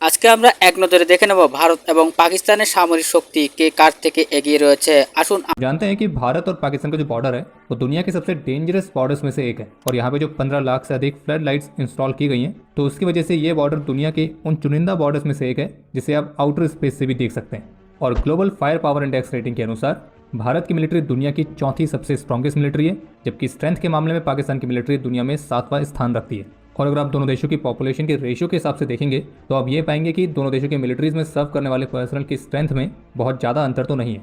আজকে আমরা এক নজরে দেখে নেব ভারত এবং পাকিস্তানের সামরিক শক্তি কে কার থেকে এগিয়ে রয়েছে। আসুন। जानते हैं कि भारत और पाकिस्तान का जो बॉर्डर है वो दुनिया के सबसे डेंजरस बॉर्डर्स में से एक है और यहाँ पे जो 15 लाख से अधिक फ्लड लाइट्स इंस्टॉल की गई हैं तो उसकी वजह से ये बॉर्डर दुनिया के उन चुनिंदा बॉर्डर्स में से एक है जिसे आप आउटर स्पेस से भी देख सकते हैं। और global fire power index rating के अनुसार भारत की मिलिट्री दुनिया की चौथी सबसे स्ट्रॉन्गेस्ट मिलिट्री है, जबकि स्ट्रेंथ के मामले में पाकिस्तान की मिलिट्री दुनिया में 7वां स्थान रखती है। और अगर आप दोनों देशों की पॉपुलेशन के रेशियो के हिसाब से देखेंगे तो आप ये पाएंगे कि दोनों देशों की मिलिट्रीज में सर्व करने वाले पर्सनल की स्ट्रेंथ में बहुत ज़्यादा अंतर तो नहीं है।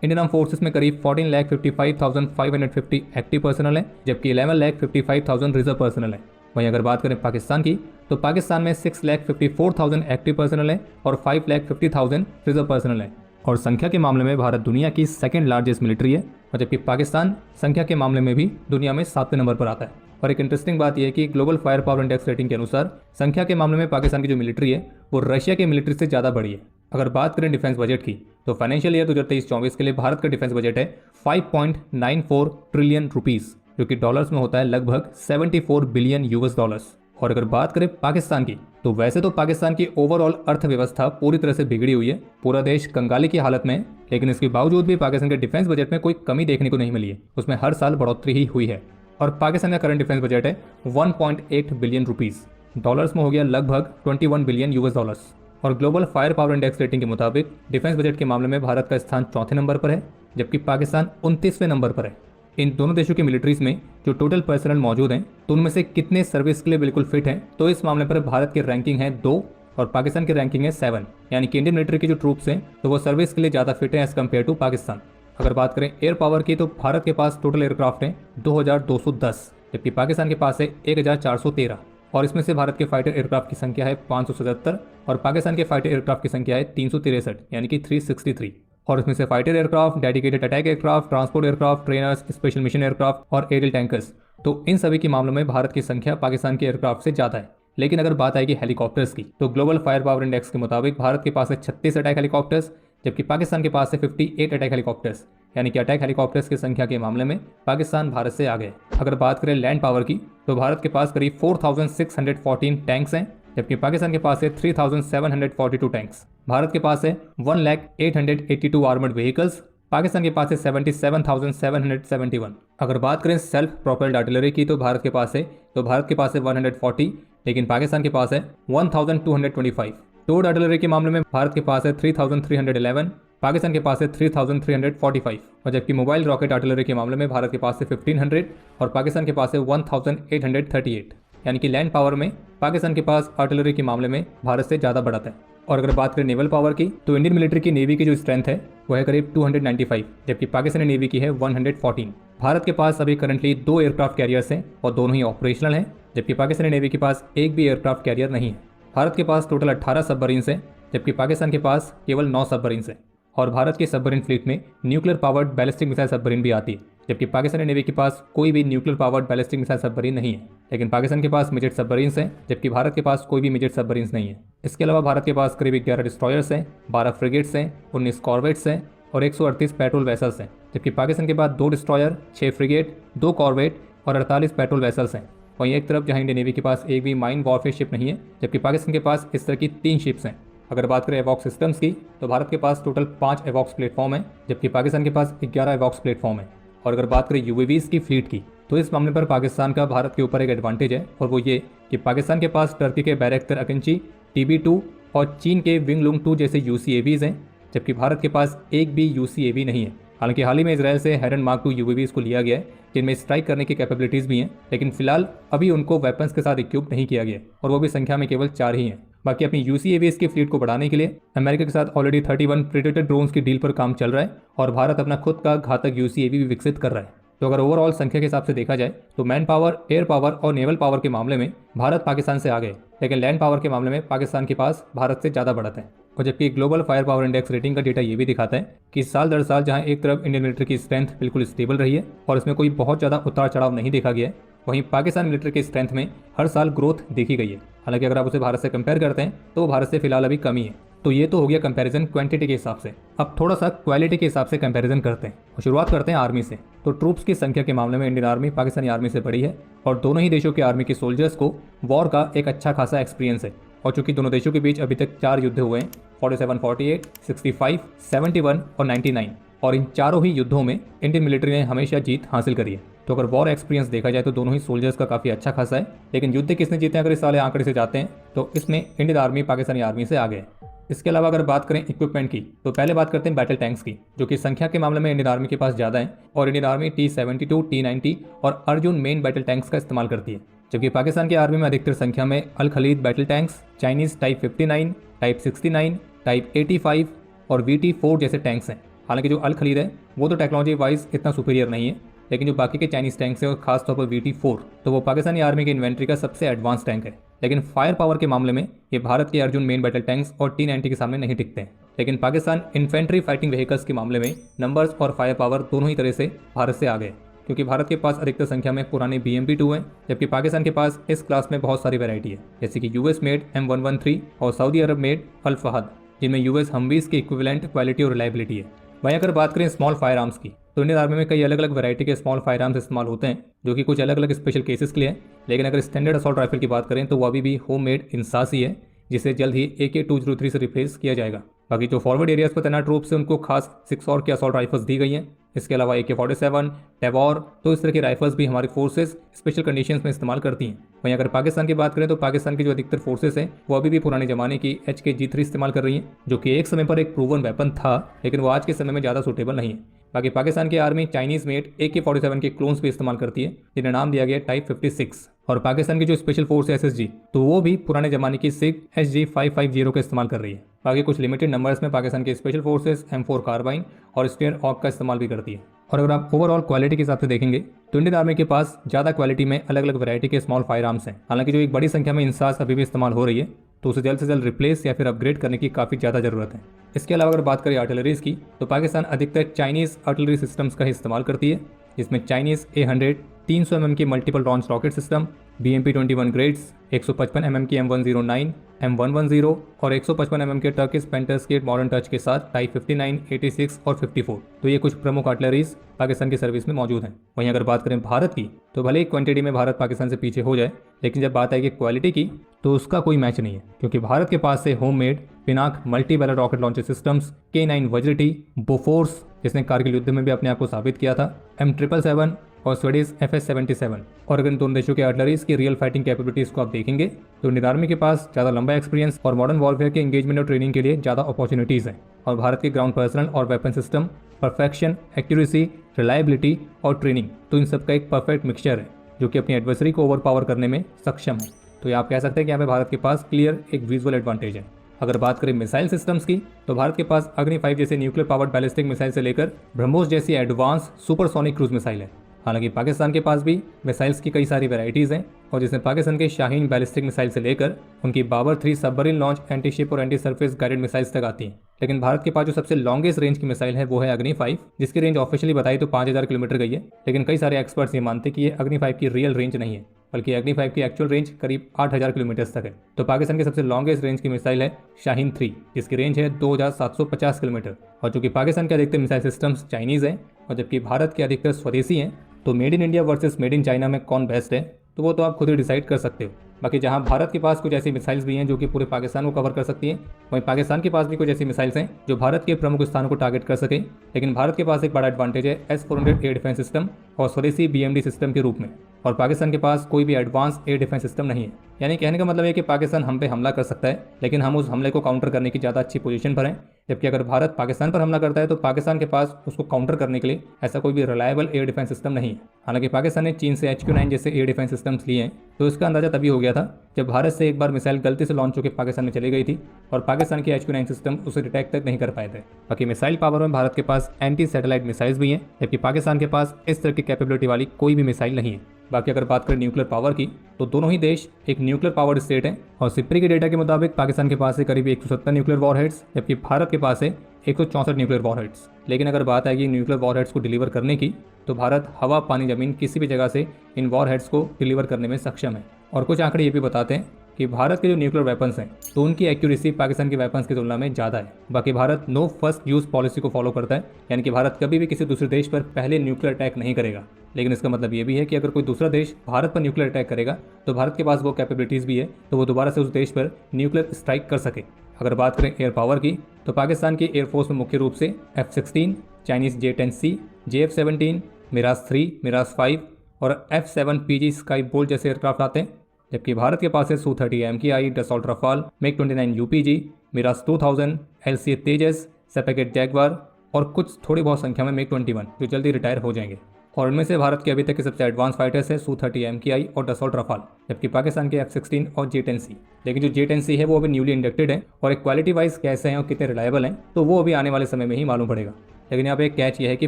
इंडियन आर्म फोर्सेस में करीब 14,55,550 एक्टिव पर्सनल है, जबकि 11,55,000 रिजर्व पर्सनल है। वहीं अगर बात करें पाकिस्तान की तो पाकिस्तान में 6,54,000 एक्टिव पर्सनल है और 5,50,000 रिजर्व पर्सनल है। और संख्या के मामले में भारत दुनिया की सेकंड लार्जेस्ट मिलिट्री है, और जबकि पाकिस्तान संख्या के मामले में भी दुनिया में 7वें नंबर पर आता है। और एक इंटरेस्टिंग बात यह है कि global fire power index rating के अनुसार संख्या के मामले में पाकिस्तान की जो मिलिट्री है वो रशिया की मिलिट्री से ज़्यादा बड़ी है। अगर बात करें डिफेंस बजट की तो फाइनेंशियल ईयर 2023-24 के लिए भारत का डिफेंस बजट है 5.94 ट्रिलियन रुपीस, जो कि डॉलर्स में होता है लगभग 74 बिलियन यूएस डॉलर्स। और अगर बात करें पाकिस्तान की तो वैसे तो पाकिस्तान की ओवरऑल अर्थव्यवस्था पूरी तरह से बिगड़ी हुई है, पूरा देश कंगाली की हालत में है, लेकिन इसके बावजूद भी पाकिस्तान के डिफेंस बजट में कोई कमी देखने को नहीं मिली है, उसमें हर साल बढ़ोतरी ही हुई है। और पाकिस्तान का करंट डिफेंस बजट है 1.8 बिलियन रुपीस, डॉलर्स में हो गया लगभग 21 बिलियन यूएस डॉलर्स। और global fire power index rating के मुताबिक डिफेंस बजट के मामले में भारत का स्थान चौथे नंबर पर है, जबकि पाकिस्तान 29वें नंबर पर है। इन दोनों देशों की मिलिट्रीज में जो टोटल पर्सनल मौजूद हैं तो उनमें से कितने सर्विस के लिए बिल्कुल फिट हैं, तो इस मामले पर भारत की रैंकिंग है 2 और पाकिस्तान की रैंकिंग है 7, यानी कि इंडियन मिलिट्री की जो ट्रूप्स हैं तो वो सर्विस के लिए ज़्यादा फिट है एज कम्पेयर टू पाकिस्तान। अगर बात करें एयर पावर की तो भारत के पास टोटल एयरक्राफ्ट हैं 2210, जबकि पाकिस्तान के पास है 1413, और इसमें से भारत के फाइटर एयरक्राफ्ट की संख्या है 577 और पाकिस्तान के फाइटर एयरक्राफ्ट की संख्या है 363, यानी कि 363। और इसमें से fighter aircraft, dedicated attack aircraft, transport aircraft, trainers, special mission aircraft और एरियल टैंकर्स, तो इन सभी के मामलों में भारत की संख्या पाकिस्तान के एयरक्राफ्ट से ज़्यादा है। लेकिन अगर बात आएगी हेलीकॉप्टर्स की तो ग्लोबल फायर पावर इंडेक्स के मुताबिक भारत के पास है 36 अटैक हेलीकॉप्टर्स, जबकि पाकिस्तान के पास है 58 अटैक हेलीकॉप्टर्स, यानी कि अटैक हेलीकॉप्टर्स की संख्या के मामले में पाकिस्तान भारत से आगे है। अगर बात करें लैंड पावर की तो भारत के पास करीब 4,614 टैंक्स हैं, जबकि पाकिस्तान के पास है 3,742 टैंक्स। भारत के पास है 1,0882 आर्मर्ड व्हीकल्स, पाकिस्तान के पास है 77,771। अगर बात करें सेल्फ प्रोपेल्ड आर्टिलरी की तो भारत के पास है 140, लेकिन पाकिस्तान के पास है 1,225। टोड आर्टिलरी के मामले में भारत के पास है 3,311, पाकिस्तान के पास है 3,345। और जबकि मोबाइल रॉकेट आर्टिलरी के मामले में भारत के पास है 1,500 और पाकिस्तान के पास है 1,838, यानी कि लैंड पावर में पाकिस्तान के पास आर्टिलरी के मामले में भारत से ज़्यादा बढ़त है। और अगर बात करें नेवल पावर की तो इंडियन मिलिट्री की नेवी की जो स्ट्रेंथ है वह है करीब 295, जबकि पाकिस्तानी नेवी की है 114। भारत के पास अभी करंटली 2 एयरक्राफ्ट कैरियर्स हैं और दोनों ही ऑपरेशनल हैं, जबकि पाकिस्तानी नेवी के पास एक भी एयरक्राफ्ट कैरियर नहीं है। भारत के पास टोटल 18 सबमरीन्स हैं, जबकि पाकिस्तान के पास केवल 9 सबमरीन्स हैं। और भारत की सबमरीन फ्लीट में nuclear powered ballistic missile submarine भी आती है, जबकि पाकिस्तानी नेवी के पास कोई भी nuclear powered ballistic missile submarine नहीं है। लेकिन पाकिस्तान के पास मिजेट सबमरीन्स हैं, जबकि भारत के पास कोई भी मिजेट सबमरीन्स नहीं है। इसके अलावा भारत के पास करीब 11 डिस्ट्रॉयर्स हैं, 12 फ्रिगेट्स हैं, 19 कॉर्वेट्स हैं और 138 पेट्रोल वेसल्स हैं, जबकि पाकिस्तान के पास 2 डिस्ट्रॉयर, 6 फ्रिगेट, 2 कॉर्वेट और 48 पेट्रोल वेसल्स हैं। वहीं एक तरफ जहां इंडियन नेवी के पास एक भी माइन वॉरफेयर शिप नहीं है, जबकि पाकिस्तान के पास इस तरह की 3 शिप्स हैं। अगर बात करें एवॉक्स सिस्टम्स की तो भारत के पास टोटल 5 एवॉक्स प्लेटफॉर्म है, जबकि पाकिस्तान के पास 11 एवॉक्स प्लेटफॉर्म है। और अगर बात करें यूएवीज की फ्लीट की तो इस मामले पर पाकिस्तान का भारत के ऊपर एक एडवांटेज है, और वो ये कि पाकिस्तान के पास टर्की के बैरक्टर अकिंची, TB2 और चीन के विंगलुंग 2 जैसे UCAVs हैं, जबकि भारत के पास एक भी UCAV नहीं है। हालांकि हाल ही में इसराइल से हेरन मार्क 2 UAVs को लिया गया है, जिनमें स्ट्राइक करने की कैपेबिलिटीज़ भी हैं, लेकिन फिलहाल अभी उनको वेपन्स के साथ इक्विप नहीं किया गया और वो भी संख्या में केवल 4 ही हैं। बाकी अपनी UCAVs की फ्लीट को बढ़ाने के लिए अमेरिका के साथ ऑलरेडी 31 प्रेडेटर ड्रोन्स की डील पर काम चल रहा है और भारत अपना खुद का घातक UCAV भी विकसित कर रहा है। तो अगर ओवरऑल संख्या के हिसाब से देखा जाए तो मैन पावर, एयर पावर और नेवल पावर के मामले में भारत पाकिस्तान से आगे, लेकिन लैंड पावर के मामले में पाकिस्तान के पास भारत से ज़्यादा बढ़त है। और जबकि global fire power index rating का डेटा ये भी दिखाता है कि साल दर साल जहां एक तरफ इंडियन मिलिट्री की स्ट्रेंथ बिल्कुल स्टेबल रही है और इसमें कोई बहुत ज़्यादा उतार चढ़ाव नहीं देखा गया है, वहीं पाकिस्तान मिलिट्री की स्ट्रेंथ में हर साल ग्रोथ देखी गई है। हालांकि अगर आप उसे भारत से कंपेयर करते हैं तो भारत से फिलहाल अभी कमी है। तो ये तो हो गया कंपैरिजन क्वांटिटी के हिसाब से। अब थोड़ा सा क्वालिटी के हिसाब से कंपैरिजन करते हैं और शुरुआत करते हैं आर्मी से। तो ट्रूप्स की संख्या के मामले में इंडियन आर्मी पाकिस्तानी आर्मी से बड़ी है और दोनों ही देशों की आर्मी के सोल्जर्स को वॉर का एक अच्छा खासा एक्सपीरियंस है। और चूंकि दोनों देशों के बीच अभी तक 4 युद्ध हुए हैं, 47, 48, 65, 71 और 99, और इन चारों ही युद्धों में इंडियन मिलिट्री ने हमेशा जीत हासिल करी है। तो अगर वॉर एक्सपीरियंस देखा जाए तो दोनों ही सोल्जर्स का काफ़ी अच्छा खासा है, लेकिन युद्ध किसने जीते हैं अगर इस वाले आंकड़े से जाते हैं तो इसमें इंडियन आर्मी पाकिस्तानी आर्मी से आगे है। इसके अलावा अगर बात करें इक्विपमेंट की तो पहले बात करते हैं बैटल टैंक्स की, जो कि संख्या के मामले में इंडियन आर्मी के पास ज़्यादा है, और इंडियन आर्मी T-72, T-90 और अर्जुन मेन बैटल टैंक्स का इस्तेमाल करती है, जबकि पाकिस्तान की आर्मी में अधिकतर संख्या में Al Khalid battle tanks, Chinese type 59, type 69, type 85 और VT-4 जैसे टैंक्स हैं। हालांकि जो अल खलीद है वो तो टेक्नोलॉजी वाइज इतना सुपीरियर नहीं है, लेकिन जो बाकी के चाइनीज टैंक्स हैं और खासतौर पर VT-4 तो वो पाकिस्तानी आर्मी की इन्वेंट्री का सबसे एडवांस टैंक है। लेकिन फायर पावर के मामले में ये भारत के अर्जुन मेन बैटल टैंक्स और T-90 के सामने नहीं टिकते हैं। लेकिन पाकिस्तान इन्फेंट्री फाइटिंग व्हीकल्स के मामले में नंबर्स और फायर पावर दोनों ही तरह से भारत से आगे, क्योंकि भारत के पास अधिकतर संख्या में पुराने BMP-2 हैं, जबकि पाकिस्तान के पास इस क्लास में बहुत सारी वैरायटी है, जैसे कि US मेड M113 और सऊदी अरब मेड अल फहद, जिनमें US हमवीज की इक्विवेलेंट क्वालिटी और रिलायबिलिटी है। वहीं अगर बात करें स्मॉल फायर आर्म्स की तो इंडियन आर्मी में कई अलग अलग वैरायटी के स्मॉल फायर आर्म्स इस्तेमाल होते हैं, जो कि कुछ अलग अलग स्पेशल केसेस के लिए हैं। लेकिन अगर स्टैंडर्ड असॉल्ट राइफल की बात करें तो वो अभी भी होम मेड इंसास ही है, जिसे जल्द ही AK-203 से रिप्लेस किया जाएगा। बाकी जो फॉरवर्ड एरियाज पर तैनात ट्रूप से उनको खास 6 और की असॉल्ट राइफल्स दी गई हैं। इसके अलावा AK-47, टैबॉर, तो इस तरह की राइफल्स भी हमारी फोर्सेस स्पेशल कंडीशंस में इस्तेमाल करती हैं। वहीं अगर पाकिस्तान की बात करें तो पाकिस्तान की जो अधिकतर फोर्सेस हैं वो अभी भी पुराने जमाने की HK-G3 इस्तेमाल कर रही हैं, जो कि एक समय पर एक प्रूवन वेपन था, लेकिन वो आज के समय में ज़्यादा सूटेबल नहीं है। बाकी पाकिस्तान की आर्मी चाइनीज मेड AK-47 के क्लोन्स भी इस्तेमाल करती है, जिन्हें नाम दिया गया टाइप 56। और पाकिस्तान की जो स्पेशल फोर्स SSG तो वो भी पुराने जमाने की SIG SG-550 का इस्तेमाल कर रही है। बाकी कुछ लिमिटेड नंबर्स में पाकिस्तान की स्पेशल फोर्सेस M4 कार्बाइन और स्टेयर ऑक का इस्तेमाल भी करती है। और अगर आप ओवरऑल क्वालिटी के हिसाब से देखेंगे तो इंडियन आर्मी के पास ज़्यादा क्वालिटी में अलग अलग वैरायटी के स्मॉल फायर आर्म्स हैं। हालांकि जो एक बड़ी संख्या में इंसास अभी भी इस्तेमाल हो रही है, तो उसे जल्द से जल्द रिप्लेस या फिर अपग्रेड करने की काफ़ी ज़्यादा ज़रूरत है। इसके अलावा अगर बात करें आर्टिलरीज की तो पाकिस्तान अधिकतर चाइनीज़ आर्टिलरी सिस्टम्स का ही इस्तेमाल करती है, जिसमें चाइनीज़ A100 300 mm की multiple launch rocket system, BMP-21 grades, 155 mm की M109, M110 और 155 mm के टर्किश पेंटर्स के मॉडर्न टच के साथ टाइप 59, 86 और 54। तो ये कुछ प्रमुख आर्टिलरीज पाकिस्तान की सर्विस में मौजूद हैं। वहीं अगर बात करें भारत की तो भले ही क्वांटिटी में भारत पाकिस्तान से पीछे हो जाए, लेकिन जब बात आएगी क्वालिटी की तो उसका कोई मैच नहीं है, क्योंकि भारत के पास से home made Pinaka multi barrel rocket launcher systems, K9 वज्र-T, बोफोर्स जिसने कारगिल युद्ध में भी अपने आप को साबित किया था, M777 और स्वीडिश FS-77। और अगर इन दोनों देशों के आर्टिलरीज की रियल फाइटिंग कैपेबिलिटीज़ को आप देखेंगे तो इंडियन आर्मी के पास ज़्यादा लंबा एक्सपीरियंस और मॉडर्न वॉरफेयर के एंगेजमेंट और ट्रेनिंग के लिए ज़्यादा अपॉर्चुनिटीज़ हैं। और भारत के ग्राउंड पर्सनल और weapon system, perfection, accuracy, reliability और ट्रेनिंग, तो इन सब का एक परफेक्ट मिक्सचर है, जो कि अपनी एडवर्सरी को ओवर पावर करने में सक्षम है। तो ये आप कह सकते हैं कि यहाँ पे भारत के पास क्लियर एक विजुअल एडवांटेज है। अगर बात करें मिसाइल सिस्टम्स की तो भारत के पास अग्नि 5 जैसे न्यूक्लियर पावर्ड बैलिस्टिक मिसाइल से लेकर ब्रह्मोस जैसी एडवांस सुपरसोनिक क्रूज मिसाइल है। हालांकि पाकिस्तान के पास भी मिसाइल्स की कई सारी वैरायटीज़ हैं, और जिसमें पाकिस्तान के शाहीन बैलिस्टिक मिसाइल से लेकर उनकी Babur 3 submarine launch anti ship और एंटी सरफेस गाइडेड मिसाइल्स तक आती हैं। लेकिन भारत के पास जो सबसे लॉन्गेस्ट रेंज की मिसाइल है वो है अग्नि 5, जिसकी रेंज ऑफिशियली बताई तो 5000 किलोमीटर गई है, लेकिन कई सारे एक्सपर्ट्स ये मानते कि ये अग्नि 5 की रियल रेंज नहीं है, बल्कि अग्नि 5 की एक्चुअल रेंज करीब 8000 किलोमीटर तक है। तो पाकिस्तान की सबसे लॉन्गेस्ट रेंज की मिसाइल है शाहीन 3, जिसकी रेंज है 2750 किलोमीटर। और चूंकि पाकिस्तान के अधिकतर मिसाइल सिस्टम्स चाइनीज़ हैं और जबकि भारत के अधिकतर स्वदेशी हैं, तो made in India versus made in China में कौन बेस्ट है तो वो तो आप खुद ही डिसाइड कर सकते हो। बाकी जहां भारत के पास कुछ ऐसी मिसाइल्स भी हैं जो कि पूरे पाकिस्तान को कवर कर सकती हैं, वहीं पाकिस्तान के पास भी कुछ ऐसी मिसाइल्स हैं जो भारत के प्रमुख स्थानों को टारगेट कर सकें। लेकिन भारत के पास एक बड़ा एडवांटेज है S-400 एयर डिफेंस सिस्टम और स्वदेशी BMD सिस्टम के रूप में, और पाकिस्तान के पास कोई भी एडवांस एयर डिफेंस सिस्टम नहीं है। यानी कहने का मतलब है कि पाकिस्तान हम पे हमला कर सकता है, लेकिन हम उस हमले को काउंटर करने की ज़्यादा अच्छी पोजीशन पर हैं, जबकि अगर भारत पाकिस्तान पर हमला करता है तो पाकिस्तान के पास उसको काउंटर करने के लिए ऐसा कोई भी रिलायबल एयर डिफेंस सिस्टम नहीं है। हालांकि पाकिस्तान ने चीन से HQ-9 जैसे एयर डिफेंस सिस्टम्स लिए हैं, तो इसका अंदाजा तभी हो गया था जब भारत से एक बार मिसाइल गलती से लॉन्च होकर पाकिस्तान में चली गई थी और पाकिस्तान की HQ-9 सिस्टम उसे डिटेक्ट तक नहीं कर पाए थे। बाकी मिसाइल पावर में भारत के पास एंटी सैटेलाइट मिसाइल्स भी हैं, जबकि पाकिस्तान के पास इस तरह की कैपेबिलिटी वाली कोई भी मिसाइल नहीं है। बाकी अगर बात करें न्यूक्लियर पावर की तो दोनों ही देश एक न्यूक्लियर पावर्ड स्टेट हैं, और सिप्री के डेटा के मुताबिक पाकिस्तान के पास है करीब 170 न्यूक्लियर वॉरहेड्स, जबकि भारत के पास है 164 न्यूक्लियर वॉरहेड्स। लेकिन अगर बात आएगी न्यूक्लियर वॉरहेड्स को डिलीवर करने की तो भारत हवा, पानी, जमीन किसी भी जगह से इन वॉरहेड्स को डिलीवर करने में सक्षम है। और कुछ आंकड़े ये भी बताते हैं कि भारत के जो न्यूक्लियर वेपन्स हैं तो उनकी एक्यूरेसी पाकिस्तान के वेपन्स की तुलना में ज़्यादा है। बाकी Bharat no first use policy को फॉलो करता है, यानी कि भारत कभी भी किसी दूसरे देश पर पहले न्यूक्लियर अटैक नहीं करेगा। लेकिन इसका मतलब ये भी है कि अगर कोई दूसरा देश भारत पर न्यूक्लियर अटैक करेगा तो भारत के पास वो कैपेबिलिटीज़ भी है तो वो दोबारा से उस देश पर न्यूक्लियर स्ट्राइक कर सके। अगर बात करें एयर पावर की तो पाकिस्तान की एयरफोर्स में मुख्य रूप से F-16, Chinese J-10C, JF-17, Miraj 3, Miraj 5 और F-7PG स्काई बोल्ट जैसे एयरक्राफ्ट आते हैं, जबकि भारत के पास है Su-30 MKI, Dassault Rafale, MiG-29 UPG, मिराज 2000, LCA तेजस, सेपेकेट जैगवार और कुछ थोड़ी बहुत संख्या में MiG-21 जो जल्दी रिटायर हो जाएंगे। और इनमें से भारत के अभी तक के सबसे एडवांस फाइटर्स है Su-30 MKI और डसॉल्ट रफाल, जबकि पाकिस्तान के F-16 और J-10C। लेकिन जो J-10C है वो अभी न्यूली इंडक्टेड है और एक क्वालिटी वाइज कैसे हैं और कितने रिलायबल हैं तो वो अभी आने वाले समय में ही मालूम पड़ेगा। लेकिन यहाँ पे एक कैच ये है कि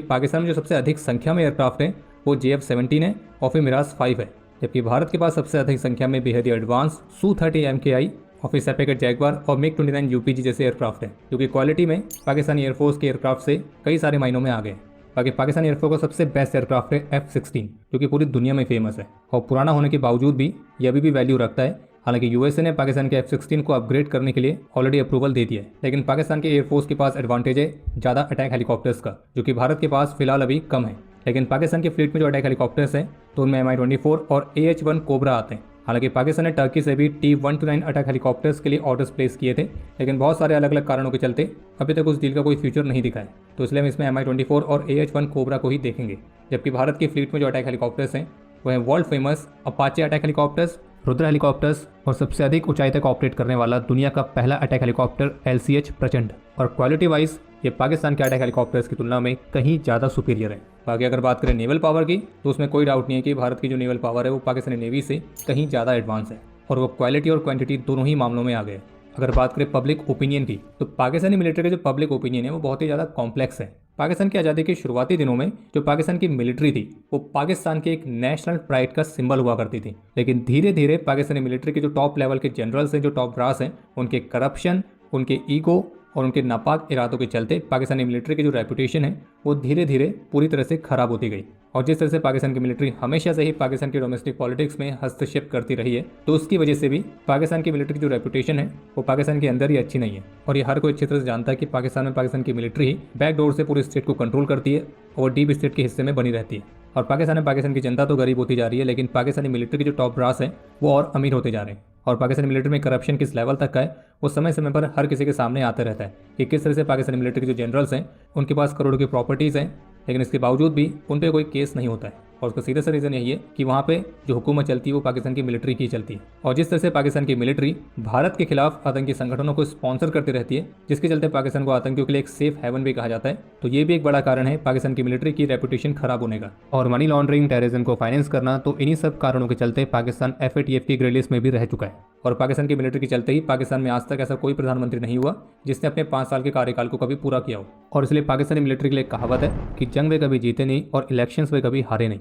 पाकिस्तान में जो सबसे अधिक संख्या में एयरक्राफ्ट है वो JF-17 है और फिर मिराज 5 है, जबकि भारत के पास सबसे अधिक संख्या में बेहद ही एडवांस Su-30 MKI और फिर सेपेकेट जैगवार और MiG-29 UPG जैसे एयरक्राफ्ट हैं, जो कि क्वालिटी में पाकिस्तानी एयरफोर्स के एयरक्राफ्ट से कई सारे मायनों में आ गए। बाकी पाकिस्तानी एयरफोर्स का सबसे बेस्ट एयरक्राफ्ट है F-16 जो कि पूरी दुनिया में फेमस है और पुराना होने के बावजूद भी ये अभी भी वैल्यू रखता है। हालांकि यूएसए ने पाकिस्तान के F-16 को अपग्रेड करने के लिए ऑलरेडी अप्रूवल दे दिया है, लेकिन पाकिस्तान के एयरफोर्स के पास एडवांटेज है ज़्यादा अटैक हेलीकॉप्टर्स का, जो कि भारत के पास फिलहाल अभी कम है। लेकिन पाकिस्तान के फ्लीट में जो अटैक हेलीकॉप्टर्स हैं तो उनमें Mi-24 और AH-1 कोबरा आते हैं। हालांकि पाकिस्तान ने टर्की से भी T-129 अटैक हेलीकॉप्टर्स के लिए ऑर्डर्स प्लेस किए थे, लेकिन बहुत सारे अलग अलग कारणों के चलते अभी तक उस डील का कोई फ्यूचर नहीं दिखा है, तो इसलिए हम इसमें Mi-24 और AH-1 कोबरा को ही देखेंगे। जबकि भारत की फ्लीट में जो अटैक हेलीकॉप्टर्स हैं वो हैं world famous Apache attack helicopters, Rudra helicopters और सबसे अधिक ऊंचाई तक ऑपरेट करने वाला दुनिया का पहला अटैक हेलीकॉप्टर LCH प्रचंड। और क्वालिटी वाइज ये पाकिस्तान के अटैक हेलीकॉप्टर्स की तुलना में कहीं ज़्यादा सुपीरियर है। बाकी अगर बात करें नेवल पावर की तो उसमें कोई डाउट नहीं है कि भारत की जो नेवल पावर है वो पाकिस्तानी नेवी से कहीं ज़्यादा एडवांस है और वो क्वालिटी और क्वांटिटी दोनों ही मामलों में आ गए। अगर बात करें पब्लिक ओपिनियन की तो पाकिस्तानी मिलिट्री का जो पब्लिक ओपिनियन है वो बहुत ही ज़्यादा कॉम्प्लेक्स है। पाकिस्तान की आज़ादी के शुरुआती दिनों में जो पाकिस्तान की मिलिट्री थी वो पाकिस्तान के एक नेशनल प्राइड का सिंबल हुआ करती थी, लेकिन धीरे धीरे पाकिस्तानी मिलिट्री के जो टॉप लेवल के जनरल्स हैं, जो टॉप ब्रास हैं, उनके करप्शन, उनके ईगो और उनके नापाक इरादों के चलते पाकिस्तानी मिलिट्री की जो रेपुटेशन है वो धीरे धीरे पूरी तरह से खराब होती गई। और जिस तरह से पाकिस्तान की मिलिट्री हमेशा से ही पाकिस्तान की डोमेस्टिक पॉलिटिक्स में हस्तक्षेप करती रही है तो उसकी वजह से भी पाकिस्तान की मिलिट्री की जो रेपुटेशन है वो पाकिस्तान के अंदर ही अच्छी नहीं है। और ये हर कोई अच्छी तरह से जानता है कि पाकिस्तान में पाकिस्तान की मिलिट्री ही बैकडोर से पूरे स्टेट को कंट्रोल करती है और डीप स्टेट के हिस्से में बनी रहती है। और पाकिस्तान में पाकिस्तान की जनता तो गरीब होती जा रही है, लेकिन पाकिस्तानी मिलिट्री के जो टॉप ब्रास हैं वो और अमीर होते जा रहे हैं। और पाकिस्तानी मिलिट्री में करप्शन किस लेवल तक का है वो समय समय पर हर किसी के सामने आते रहता है कि किस तरह से पाकिस्तानी मिलिट्री के जो जनरल्स हैं उनके पास करोड़ों की प्रॉपर्टीज़ हैं, लेकिन इसके बावजूद भी उन पर कोई केस नहीं होता है। और उसका सीधा सा रीज़न यही है कि वहाँ पे जो हुकूमत चलती है वो पाकिस्तान की मिलिट्री की चलती है। और जिस तरह से पाकिस्तान की मिलिट्री भारत के खिलाफ आतंकी संगठनों को स्पॉन्सर करती रहती है, जिसके चलते पाकिस्तान को आतंकियों के लिए एक सेफ हेवन भी कहा जाता है, तो ये भी एक बड़ा कारण है पाकिस्तान की मिलिट्री की रेपुटेशन खराब होने का। और मनी लॉन्ड्रिंग, टेररिज्म को फाइनेंस करना, तो इन्हीं सब कारणों के चलते पाकिस्तान FATF की ग्रे लिस्ट में भी रह चुका है। और पाकिस्तान की मिलिट्री के चलते ही पाकिस्तान में आज तक ऐसा कोई प्रधानमंत्री नहीं हुआ जिसने अपने 5 साल के कार्यकाल को कभी पूरा किया हो। और इसलिए पाकिस्तानी मिलिट्री के लिए कहावत है कि जंग वे कभी जीते नहीं और इलेक्शंस वे कभी हारे नहीं।